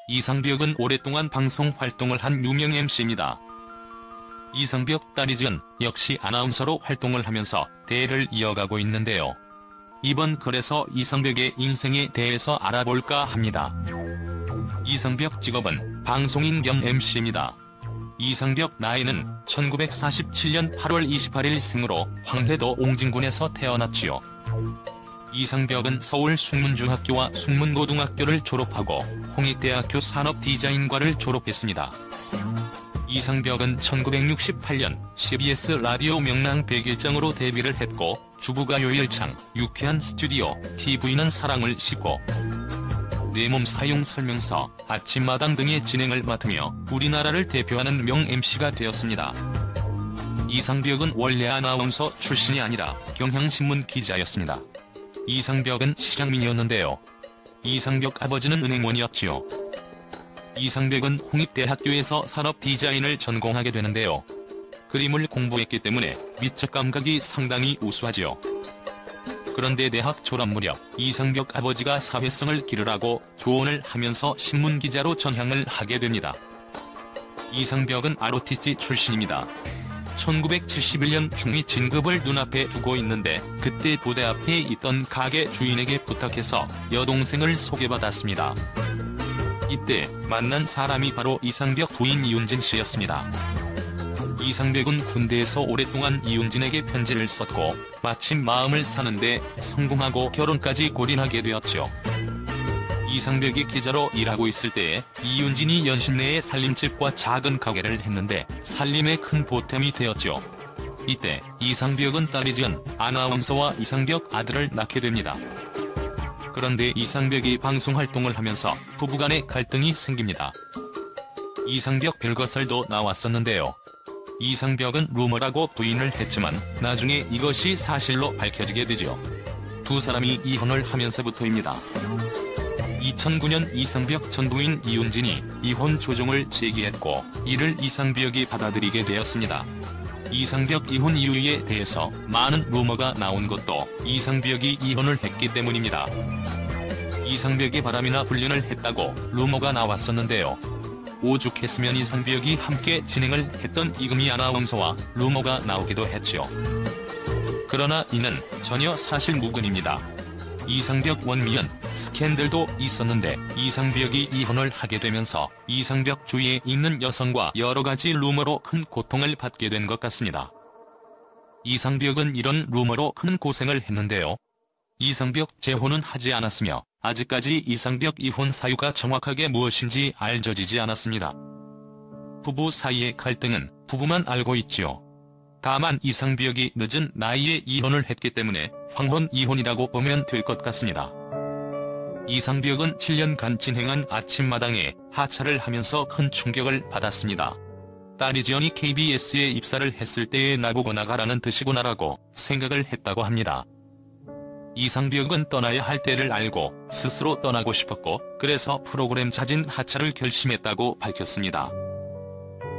이상벽은 오랫동안 방송 활동을 한 유명 MC입니다. 이상벽 딸이지은 역시 아나운서로 활동을 하면서 대를 이어가고 있는데요. 이번 글에서 이상벽의 인생에 대해서 알아볼까 합니다. 이상벽 직업은 방송인 겸 MC입니다. 이상벽 나이는 1947년 8월 28일 생으로 황해도 옹진군에서 태어났지요. 이상벽은 서울 숭문중학교와 숭문고등학교를 졸업하고 홍익대학교 산업디자인과를 졸업했습니다. 이상벽은 1968년 CBS 라디오 명랑 101장으로 데뷔를 했고 주부가 요일창, 유쾌한 스튜디오, TV는 사랑을 싣고 내 몸 사용 설명서, 아침마당 등의 진행을 맡으며 우리나라를 대표하는 명 MC가 되었습니다. 이상벽은 원래 아나운서 출신이 아니라 경향신문 기자였습니다. 이상벽은 시장민이었는데요. 이상벽 아버지는 은행원이었지요. 이상벽은 홍익대학교에서 산업디자인을 전공하게 되는데요. 그림을 공부했기 때문에 미적 감각이 상당히 우수하지요. 그런데 대학 졸업 무렵 이상벽 아버지가 사회성을 기르라고 조언을 하면서 신문기자로 전향을 하게 됩니다. 이상벽은 ROTC 출신입니다. 1971년 중위 진급을 눈앞에 두고 있는데 그때 부대 앞에 있던 가게 주인에게 부탁해서 여동생을 소개받았습니다. 이때 만난 사람이 바로 이상벽 부인 이윤진 씨였습니다. 이상벽은 군대에서 오랫동안 이윤진에게 편지를 썼고 마침 마음을 사는데 성공하고 결혼까지 골인하게 되었죠. 이상벽이 기자로 일하고 있을 때에 이윤진이 연신내에 살림집과 작은 가게를 했는데 살림에 큰 보탬이 되었죠. 이때 이상벽은 딸이 지은 아나운서와 이상벽 아들을 낳게 됩니다. 그런데 이상벽이 방송활동을 하면서 부부간의 갈등이 생깁니다. 이상벽 별거설도 나왔었는데요. 이상벽은 루머라고 부인을 했지만 나중에 이것이 사실로 밝혀지게 되죠. 두 사람이 이혼을 하면서부터입니다. 2009년 이상벽 전 부인 이윤진이 이혼 조정을 제기했고 이를 이상벽이 받아들이게 되었습니다. 이상벽 이혼 이유에 대해서 많은 루머가 나온 것도 이상벽이 이혼을 했기 때문입니다. 이상벽이 바람이나 불륜을 했다고 루머가 나왔었는데요. 오죽했으면 이상벽이 함께 진행을 했던 이금희 아나운서와 루머가 나오기도 했죠. 그러나 이는 전혀 사실무근입니다. 이상벽 원미연 스캔들도 있었는데 이상벽이 이혼을 하게 되면서 이상벽 주위에 있는 여성과 여러가지 루머로 큰 고통을 받게 된 것 같습니다. 이상벽은 이런 루머로 큰 고생을 했는데요. 이상벽 재혼은 하지 않았으며 아직까지 이상벽 이혼 사유가 정확하게 무엇인지 알려지지 않았습니다. 부부 사이의 갈등은 부부만 알고 있지요. 다만 이상벽이 늦은 나이에 이혼을 했기 때문에 황혼 이혼이라고 보면 될 것 같습니다. 이상벽은 7년간 진행한 아침마당에 하차를 하면서 큰 충격을 받았습니다. 딸이 지연이 KBS에 입사를 했을 때에 나보고 나가라는 뜻이구나라고 생각을 했다고 합니다. 이상벽은 떠나야 할 때를 알고 스스로 떠나고 싶었고 그래서 프로그램 자진 하차를 결심했다고 밝혔습니다.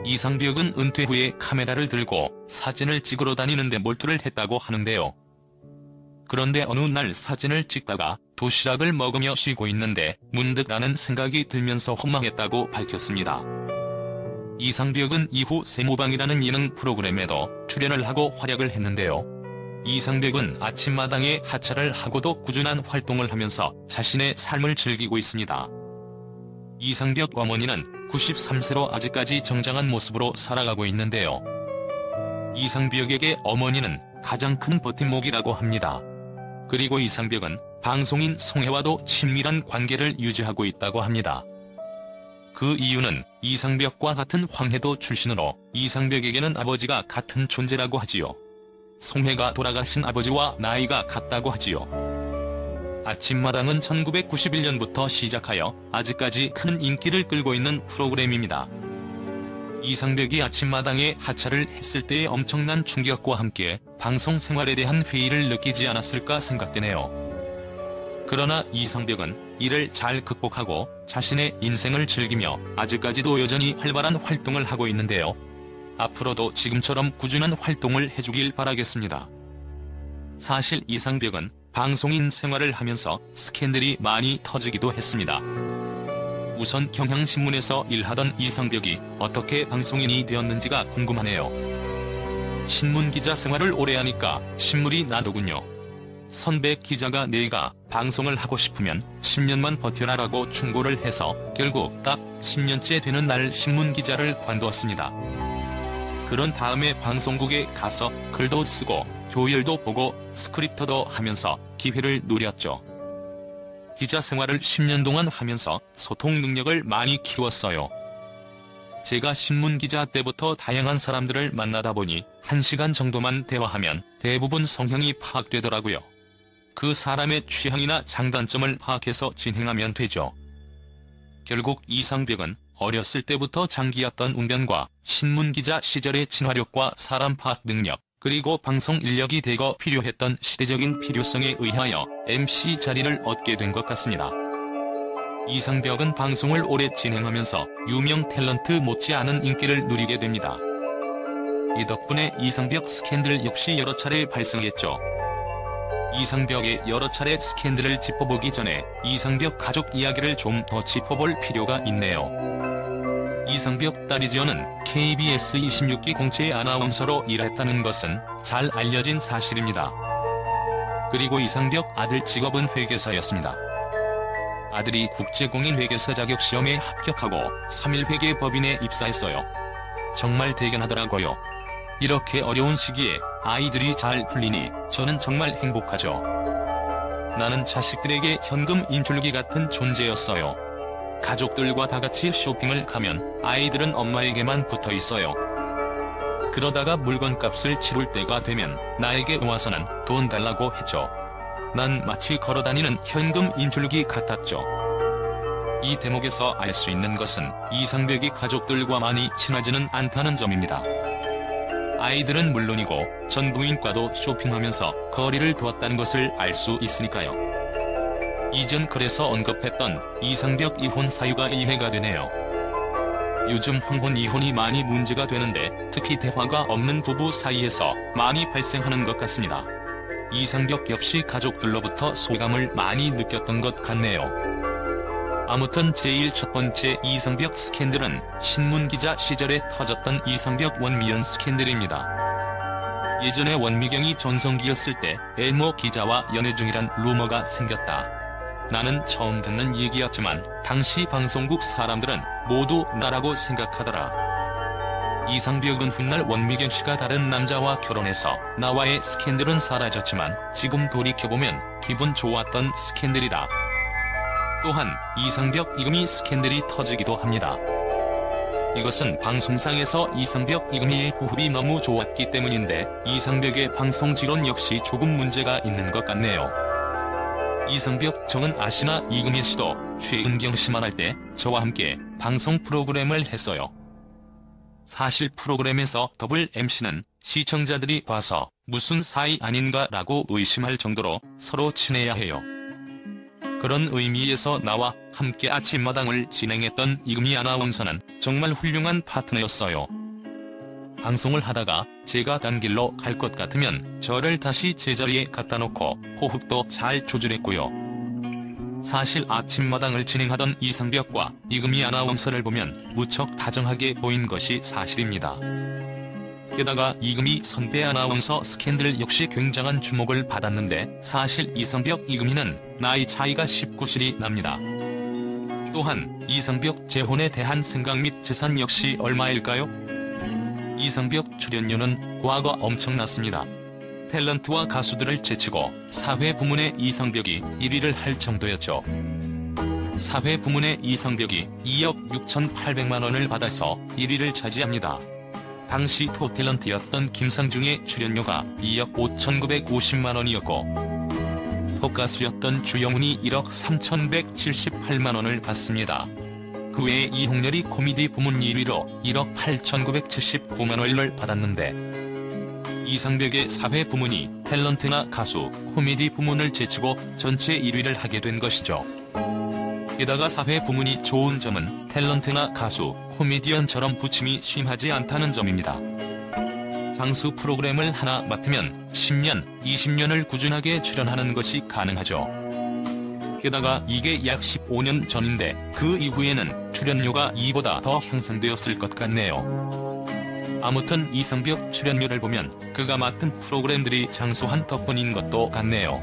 이상벽은 은퇴 후에 카메라를 들고 사진을 찍으러 다니는데 몰두를 했다고 하는데요. 그런데 어느 날 사진을 찍다가 도시락을 먹으며 쉬고 있는데 문득 나는 생각이 들면서 허망했다고 밝혔습니다. 이상벽은 이후 세모방이라는 예능 프로그램에도 출연을 하고 활약을 했는데요. 이상벽은 아침마당에 하차를 하고도 꾸준한 활동을 하면서 자신의 삶을 즐기고 있습니다. 이상벽 어머니는 93세로 아직까지 정장한 모습으로 살아가고 있는데요. 이상벽에게 어머니는 가장 큰 버팀목이라고 합니다. 그리고 이상벽은 방송인 송혜와도 친밀한 관계를 유지하고 있다고 합니다. 그 이유는 이상벽과 같은 황해도 출신으로 이상벽에게는 아버지가 같은 존재라고 하지요. 송혜가 돌아가신 아버지와 나이가 같다고 하지요. 아침마당은 1991년부터 시작하여 아직까지 큰 인기를 끌고 있는 프로그램입니다. 이상벽이 아침마당에 하차를 했을 때의 엄청난 충격과 함께 방송 생활에 대한 회의를 느끼지 않았을까 생각되네요. 그러나 이상벽은 이를 잘 극복하고 자신의 인생을 즐기며 아직까지도 여전히 활발한 활동을 하고 있는데요. 앞으로도 지금처럼 꾸준한 활동을 해주길 바라겠습니다. 사실 이상벽은 방송인 생활을 하면서 스캔들이 많이 터지기도 했습니다. 우선 경향신문에서 일하던 이상벽이 어떻게 방송인이 되었는지가 궁금하네요. 신문기자 생활을 오래 하니까 신물이 나더군요. 선배 기자가 내가 방송을 하고 싶으면 10년만 버텨라라고 충고를 해서 결국 딱 10년째 되는 날 신문기자를 관두었습니다. 그런 다음에 방송국에 가서 글도 쓰고 교열도 보고 스크립터도 하면서 기회를 노렸죠. 기자 생활을 10년 동안 하면서 소통 능력을 많이 키웠어요. 제가 신문기자 때부터 다양한 사람들을 만나다 보니 1시간 정도만 대화하면 대부분 성향이 파악되더라고요. 그 사람의 취향이나 장단점을 파악해서 진행하면 되죠. 결국 이상벽은 어렸을 때부터 장기였던 웅변과 신문기자 시절의 진화력과 사람 파악 능력, 그리고 방송 인력이 대거 필요했던 시대적인 필요성에 의하여 MC 자리를 얻게 된 것 같습니다. 이상벽은 방송을 오래 진행하면서 유명 탤런트 못지않은 인기를 누리게 됩니다. 이 덕분에 이상벽 스캔들 역시 여러 차례 발생했죠. 이상벽의 여러 차례 스캔들을 짚어보기 전에 이상벽 가족 이야기를 좀 더 짚어볼 필요가 있네요. 이상벽 딸이 지연은 KBS 26기 공채 아나운서로 일했다는 것은 잘 알려진 사실입니다. 그리고 이상벽 아들 직업은 회계사였습니다. 아들이 국제공인회계사 자격시험에 합격하고 3일 회계법인에 입사했어요. 정말 대견하더라고요. 이렇게 어려운 시기에 아이들이 잘 풀리니 저는 정말 행복하죠. 나는 자식들에게 현금 인출기 같은 존재였어요. 가족들과 다같이 쇼핑을 가면 아이들은 엄마에게만 붙어 있어요. 그러다가 물건값을 치룰 때가 되면 나에게 와서는 돈 달라고 했죠. 난 마치 걸어다니는 현금 인출기 같았죠. 이 대목에서 알 수 있는 것은 이상벽이 가족들과 많이 친하지는 않다는 점입니다. 아이들은 물론이고 전 부인과도 쇼핑하면서 거리를 두었다는 것을 알 수 있으니까요. 이전 글에서 언급했던 이상벽 이혼 사유가 이해가 되네요. 요즘 황혼 이혼이 많이 문제가 되는데 특히 대화가 없는 부부 사이에서 많이 발생하는 것 같습니다. 이상벽 역시 가족들로부터 소외감을 많이 느꼈던 것 같네요. 아무튼 제일 첫 번째 이상벽 스캔들은 신문기자 시절에 터졌던 이상벽 원미연 스캔들입니다. 예전에 원미경이 전성기였을 때 엘모 기자와 연애 중이란 루머가 생겼다. 나는 처음 듣는 얘기였지만 당시 방송국 사람들은 모두 나라고 생각하더라. 이상벽은 훗날 원미경 씨가 다른 남자와 결혼해서 나와의 스캔들은 사라졌지만 지금 돌이켜보면 기분 좋았던 스캔들이다. 또한 이상벽 이금희 스캔들이 터지기도 합니다. 이것은 방송상에서 이상벽 이금희의 호흡이 너무 좋았기 때문인데 이상벽의 방송지론 역시 조금 문제가 있는 것 같네요. 이상벽 정은 아시나 이금희 씨도 최은경 씨만 할 때 저와 함께 방송 프로그램을 했어요. 사실 프로그램에서 더블 MC는 시청자들이 봐서 무슨 사이 아닌가라고 의심할 정도로 서로 친해야 해요. 그런 의미에서 나와 함께 아침마당을 진행했던 이금희 아나운서는 정말 훌륭한 파트너였어요. 방송을 하다가 제가 딴 길로 갈 것 같으면 저를 다시 제자리에 갖다 놓고 호흡도 잘 조절했고요. 사실 아침마당을 진행하던 이상벽과 이금희 아나운서를 보면 무척 다정하게 보인 것이 사실입니다. 게다가 이금희 선배 아나운서 스캔들 역시 굉장한 주목을 받았는데 사실 이상벽 이금희는 나이 차이가 19살이 납니다. 또한 이상벽 재혼에 대한 생각 및 재산 역시 얼마일까요? 이상벽 출연료는 과거 엄청났습니다. 탤런트와 가수들을 제치고 사회 부문의 이상벽이 1위를 할 정도였죠. 사회 부문의 이상벽이 2억 6,800만 원을 받아서 1위를 차지합니다. 당시 톱탤런트였던 김상중의 출연료가 2억 5,950만 원이었고 톱가수였던 주영훈이 1억 3,178만 원을 받습니다. 그 외에 이홍렬이 코미디 부문 1위로 1억 8,979만 원을 받았는데 이상벽의 사회 부문이 탤런트나 가수, 코미디 부문을 제치고 전체 1위를 하게 된 것이죠. 게다가 사회 부문이 좋은 점은 탤런트나 가수, 코미디언처럼 부침이 심하지 않다는 점입니다. 장수 프로그램을 하나 맡으면 10년, 20년을 꾸준하게 출연하는 것이 가능하죠. 게다가 이게 약 15년 전인데 그 이후에는 출연료가 이보다 더 향상되었을 것 같네요. 아무튼 이상벽 출연료를 보면 그가 맡은 프로그램들이 장수한 덕분인 것도 같네요.